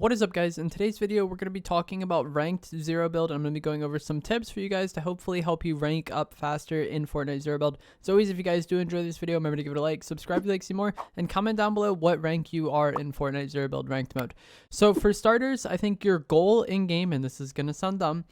What is up, guys? In today's video, we're going to be talking about ranked zero build. I'm going to be going over some tips for you guys to hopefully help you rank up faster in Fortnite zero build. As always, if you guys do enjoy this video, remember to give it a like, subscribe if you like to see more, and comment down below what rank you are in Fortnite zero build ranked mode. So for starters, I think your goal in game, and this is going to sound dumb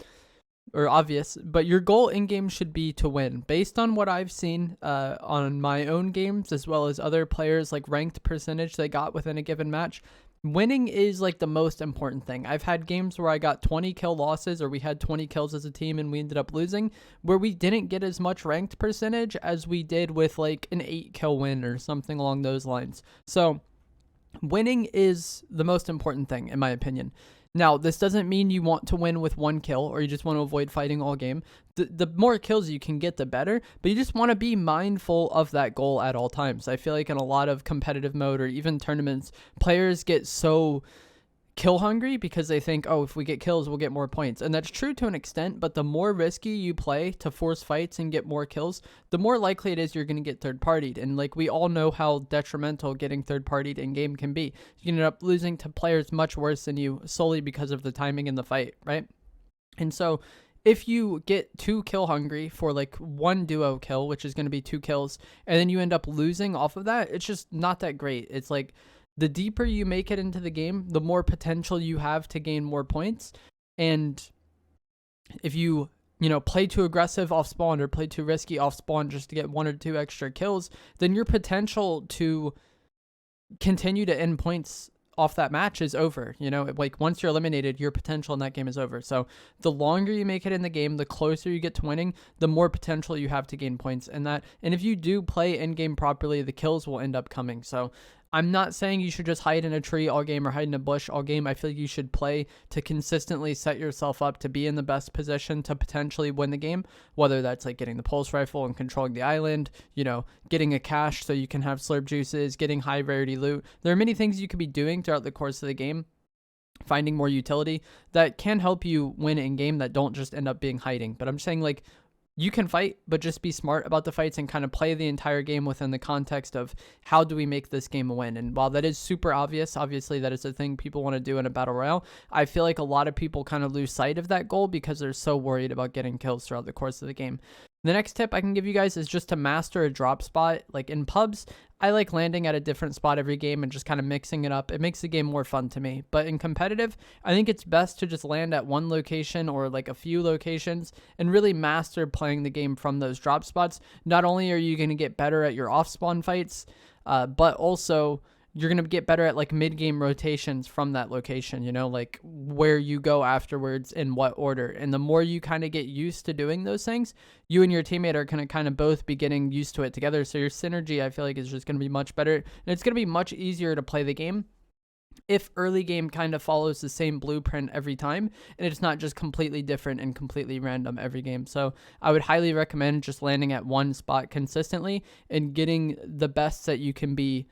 or obvious, but your goal in game should be to win. Based on what I've seen on my own games, as well as other players, like ranked percentage they got within a given match, winning is like the most important thing. I've had games where I got 20 kill losses, or we had 20 kills as a team and we ended up losing, where we didn't get as much ranked percentage as we did with like an 8 kill win or something along those lines. So winning is the most important thing in my opinion. Now, this doesn't mean you want to win with 1 kill or you just want to avoid fighting all game. The more kills you can get, the better, but you just want to be mindful of that goal at all times. I feel like in a lot of competitive mode or even tournaments, players get so kill hungry because they think, oh, if we get kills, we'll get more points. And that's true to an extent, but the more risky you play to force fights and get more kills, the more likely it is you're going to get third partied. And like we all know how detrimental getting third partied in game can be. You can end up losing to players much worse than you solely because of the timing in the fight, right? And so if you get too kill hungry for like 1 duo kill, which is going to be 2 kills, and then you end up losing off of that, it's just not that great. It's like the deeper you make it into the game, the more potential you have to gain more points. And if you play too aggressive off spawn or play too risky off spawn just to get 1 or 2 extra kills, then your potential to continue to end points off that match is over. Like once you're eliminated, your potential in that game is over. So the longer you make it in the game, the closer you get to winning, the more potential you have to gain points in that. And if you do play in game properly, the kills will end up coming. So I'm not saying you should just hide in a tree all game or hide in a bush all game. I feel like you should play to consistently set yourself up to be in the best position to potentially win the game, whether that's like getting the pulse rifle and controlling the island, getting a cache so you can have slurp juices, getting high rarity loot. There are many things you could be doing throughout the course of the game, finding more utility that can help you win in game that don't just end up being hiding. But I'm just saying, like, you can fight, but just be smart about the fights and kind of play the entire game within the context of how do we make this game a win. And while that is super obvious, obviously that is a thing people want to do in a battle royale, I feel like a lot of people kind of lose sight of that goal because they're so worried about getting kills throughout the course of the game. The next tip I can give you guys is just to master a drop spot. Like in pubs, I like landing at a different spot every game and just kind of mixing it up. It makes the game more fun to me. But in competitive, I think it's best to just land at one location or like a few locations and really master playing the game from those drop spots. Not only are you going to get better at your off-spawn fights, but also you're going to get better at like mid-game rotations from that location, like where you go afterwards in what order. And the more you kind of get used to doing those things, you and your teammate are going to kind of both be getting used to it together. So your synergy, I feel like, is just going to be much better. And it's going to be much easier to play the game if early game kind of follows the same blueprint every time and it's not just completely different and completely random every game. So I would highly recommend just landing at one spot consistently and getting the best that you can be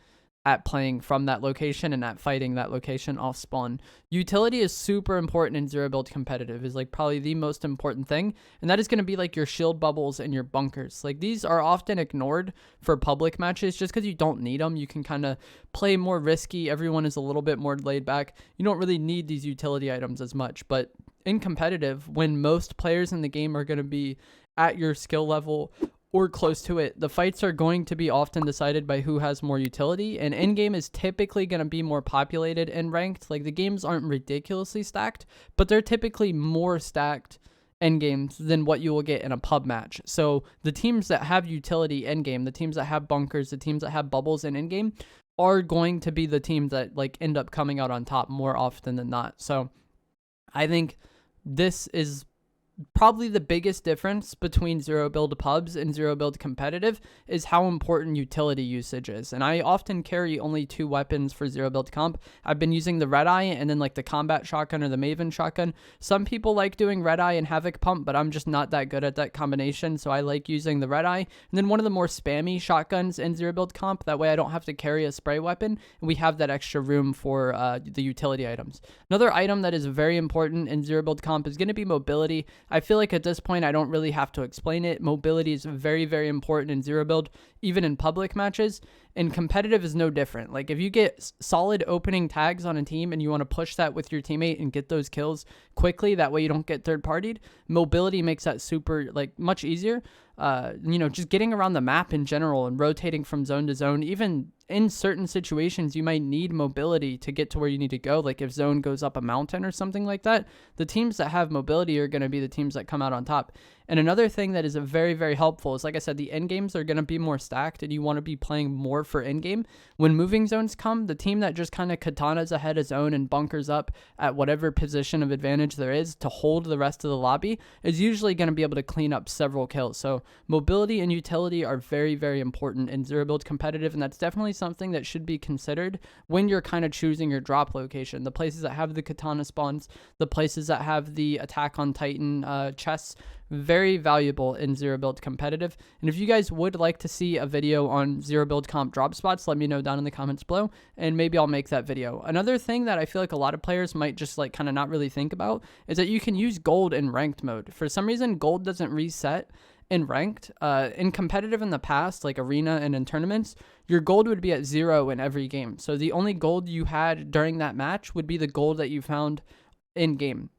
at playing from that location and at fighting that location off spawn. Utility is super important in zero build competitive, is like probably the most important thing, and that is going to be like your shield bubbles and your bunkers. Like these are often ignored for public matches just because you don't need them. You can kind of play more risky. Everyone is a little bit more laid back. You don't really need these utility items as much, but in competitive, when most players in the game are going to be at your skill level or close to it, the fights are going to be often decided by who has more utility, and in-game is typically going to be more populated and ranked. Like the games aren't ridiculously stacked, but they're typically more stacked end games than what you will get in a pub match. So the teams that have utility end game, the teams that have bunkers, the teams that have bubbles in end game are going to be the teams that like end up coming out on top more often than not. So I think this is probably the biggest difference between zero build pubs and zero build competitive is how important utility usage is. And I often carry only 2 weapons for zero build comp. I've been using the red eye and then like the combat shotgun or the maven shotgun. Some people like doing red eye and havoc pump, but I'm just not that good at that combination. So I like using the red eye and then one of the more spammy shotguns in zero build comp. That way I don't have to carry a spray weapon and we have that extra room for the utility items. Another item that is very important in zero build comp is going to be mobility. I feel like at this point, I don't really have to explain it. Mobility is very, very important in zero build, even in public matches. And competitive is no different. Like if you get solid opening tags on a team and you want to push that with your teammate and get those kills quickly, that way you don't get third partied, mobility makes that super like much easier. Just getting around the map in general and rotating from zone to zone, even in certain situations, you might need mobility to get to where you need to go. Like if zone goes up a mountain or something like that, the teams that have mobility are going to be the teams that come out on top. And another thing that is very, very helpful is, like I said, the end games are going to be more stacked and you want to be playing more for end game. When moving zones come, the team that just kind of katanas ahead of zone and bunkers up at whatever position of advantage there is to hold the rest of the lobby is usually going to be able to clean up several kills. So mobility and utility are very, very important in zero build competitive, and that's definitely something that should be considered when you're kind of choosing your drop location. The places that have the katana spawns, the places that have the attack on Titan chests, very valuable in zero build competitive. And if you guys would like to see a video on zero build comp drop spots, let me know down in the comments below and maybe I'll make that video. Another thing that I feel like a lot of players might just like kind of not really think about is that you can use gold in ranked mode. For some reason, gold doesn't reset in ranked. In competitive in the past, like arena and in tournaments, your gold would be at 0 in every game. So the only gold you had during that match would be the gold that you found in game.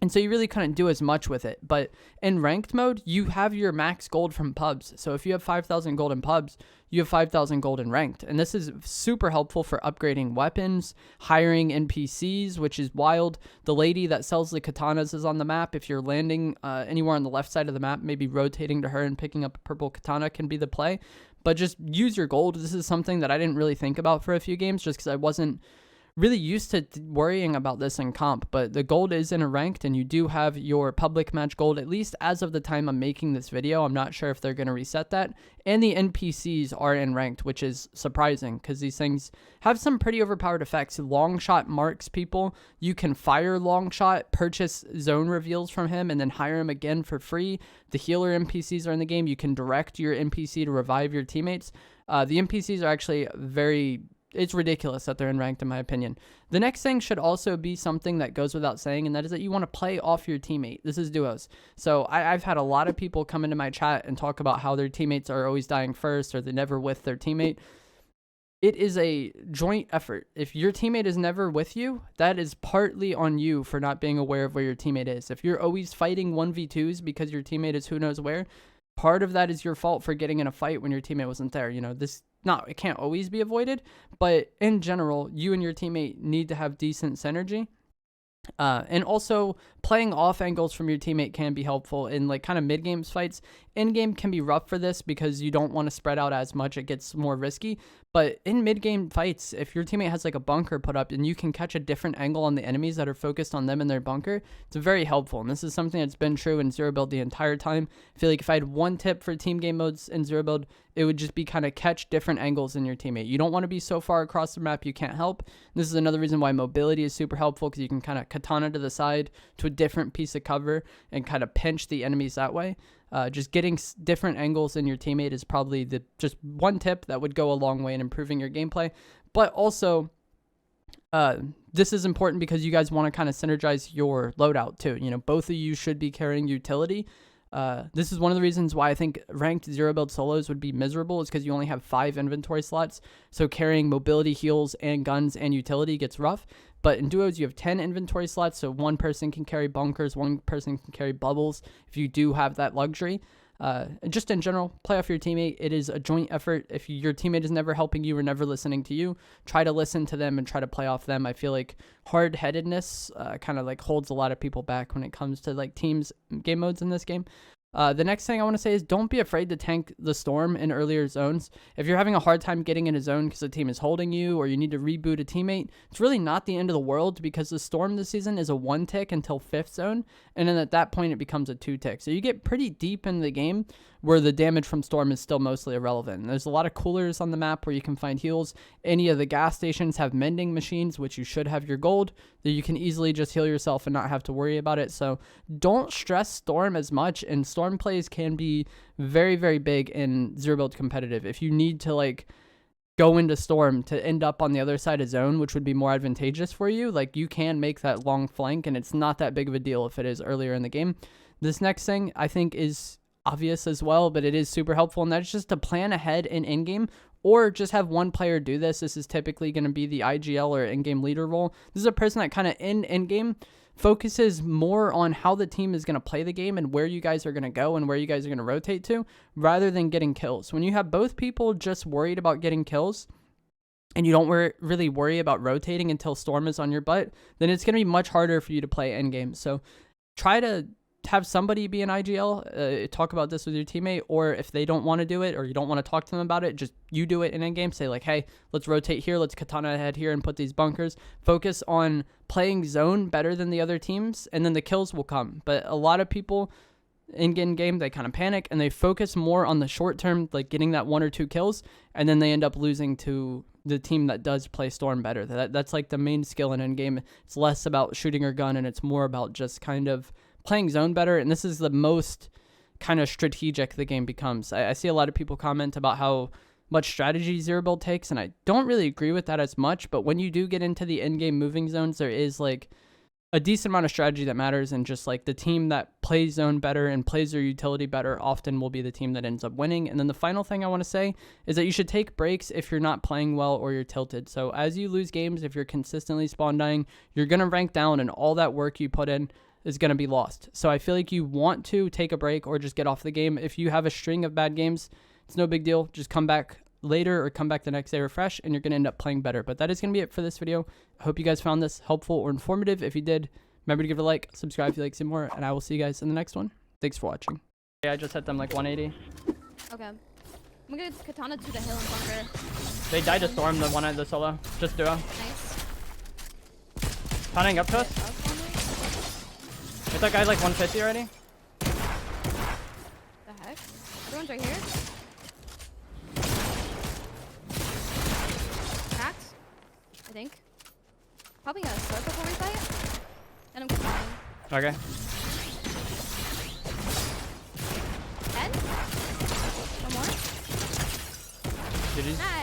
And so you really couldn't do as much with it. But in ranked mode, you have your max gold from pubs. So if you have 5,000 gold in pubs, you have 5,000 gold in ranked. And this is super helpful for upgrading weapons, hiring NPCs, which is wild. The lady that sells the katanas is on the map. If you're landing anywhere on the left side of the map, maybe rotating to her and picking up a purple katana can be the play. But just use your gold. This is something that I didn't really think about for a few games just because I wasn't really used to worrying about this in comp, but the gold is in a ranked and you do have your public match gold, at least as of the time I'm making this video. I'm not sure if they're going to reset that. And the NPCs are in ranked, which is surprising because these things have some pretty overpowered effects. Long shot marks people. You can fire long shot, purchase zone reveals from him, and then hire him again for free. The healer NPCs are in the game. You can direct your NPC to revive your teammates. The NPCs are actually it's ridiculous that they're in ranked in my opinion. The next thing should also be something that goes without saying, and that is that you want to play off your teammate. This is duos. So I've had a lot of people come into my chat and talk about how their teammates are always dying first or they're never with their teammate. It is a joint effort. If your teammate is never with you, that is partly on you for not being aware of where your teammate is. If you're always fighting 1v2s because your teammate is who knows where, part of that is your fault for getting in a fight when your teammate wasn't there. It can't always be avoided, but in general, you and your teammate need to have decent synergy. And also playing off angles from your teammate can be helpful in like kind of mid games fights. In game can be rough for this because you don't want to spread out as much. It gets more risky. But in mid game fights, if your teammate has like a bunker put up and you can catch a different angle on the enemies that are focused on them in their bunker, it's very helpful. And this is something that's been true in zero build the entire time. I feel like if I had one tip for team game modes in zero build, it would just be kind of catch different angles in your teammate. You don't want to be so far across the map you can't help. This is another reason why mobility is super helpful because you can kind of katana to the side to a different piece of cover and kind of pinch the enemies that way. Just getting different angles in your teammate is probably just one tip that would go a long way in improving your gameplay. But also, this is important because you guys want to kind of synergize your loadout too. Both of you should be carrying utility. This is one of the reasons why I think ranked zero build solos would be miserable is because you only have 5 inventory slots. So carrying mobility, heals, and guns and utility gets rough. But in duos, you have 10 inventory slots. So one person can carry bunkers, one person can carry bubbles if you do have that luxury. Just in general, play off your teammate. It is a joint effort. If your teammate is never helping you or never listening to you, try to listen to them and try to play off them. I feel like hard-headedness kind of like holds a lot of people back when it comes to like teams game modes in this game. The next thing I want to say is don't be afraid to tank the storm in earlier zones. If you're having a hard time getting in a zone because the team is holding you or you need to reboot a teammate, it's really not the end of the world because the storm this season is a 1 tick until 5th zone, and then at that point it becomes a 2 tick. So you get pretty deep in the game where the damage from storm is still mostly irrelevant. There's a lot of coolers on the map where you can find heals. Any of the gas stations have mending machines, which you should have your gold, that you can easily just heal yourself and not have to worry about it. So don't stress storm as much, and storm plays can be very, very big in zero build competitive. If you need to like go into storm to end up on the other side of zone, which would be more advantageous for you, like you can make that long flank and it's not that big of a deal if it is earlier in the game. This next thing I think is obvious as well, but it is super helpful, and that's just to plan ahead in in-game or just have one player do this. This is typically going to be the IGL or in-game leader role. This is a person that kind of in-game focuses more on how the team is going to play the game and where you guys are going to go and where you guys are going to rotate to, rather than getting kills. When you have both people just worried about getting kills and you don't really worry about rotating until Storm is on your butt, then it's going to be much harder for you to play endgame. So try to have somebody be an IGL, talk about this with your teammate, or if they don't want to do it or you don't want to talk to them about it, just you do it in endgame. Say like, hey, let's rotate here, let's katana ahead here and put these bunkers. Focus on playing zone better than the other teams, and then the kills will come. But a lot of people in game, they kind of panic and they focus more on the short term, like getting that 1 or 2 kills, and then they end up losing to the team that does play Storm better. That's like the main skill in endgame. It's less about shooting or gun, and it's more about just kind of playing zone better. And this is the most kind of strategic the game becomes. I see a lot of people comment about how much strategy zero build takes, and I don't really agree with that as much. But when you do get into the in-game moving zones, there is like a decent amount of strategy that matters, and just like the team that plays zone better and plays their utility better often will be the team that ends up winning. And then the final thing I want to say is that you should take breaks if you're not playing well or you're tilted. So as you lose games, if you're consistently spawn dying, you're going to rank down, and all that work you put in is going to be lost. So I feel like you want to take a break or just get off the game. If you have a string of bad games, it's no big deal. Just come back later or come back the next day refresh, and you're going to end up playing better. But that is going to be it for this video. I hope you guys found this helpful or informative. If you did, remember to give it a like, subscribe if you like to see more, and I will see you guys in the next one. Thanks for watching. Yeah, I just hit them like 180. Okay. I'm gonna katana to the hill and bunker. They died to Storm, the one at the solo. Just duo. Nice. Punning up to us. Hit that guy like 150 already. The heck? Everyone's right here. Cracked, I think. Probably gonna start before we fight. And I'm kataning. Okay. 10? One more. GG's. Nice.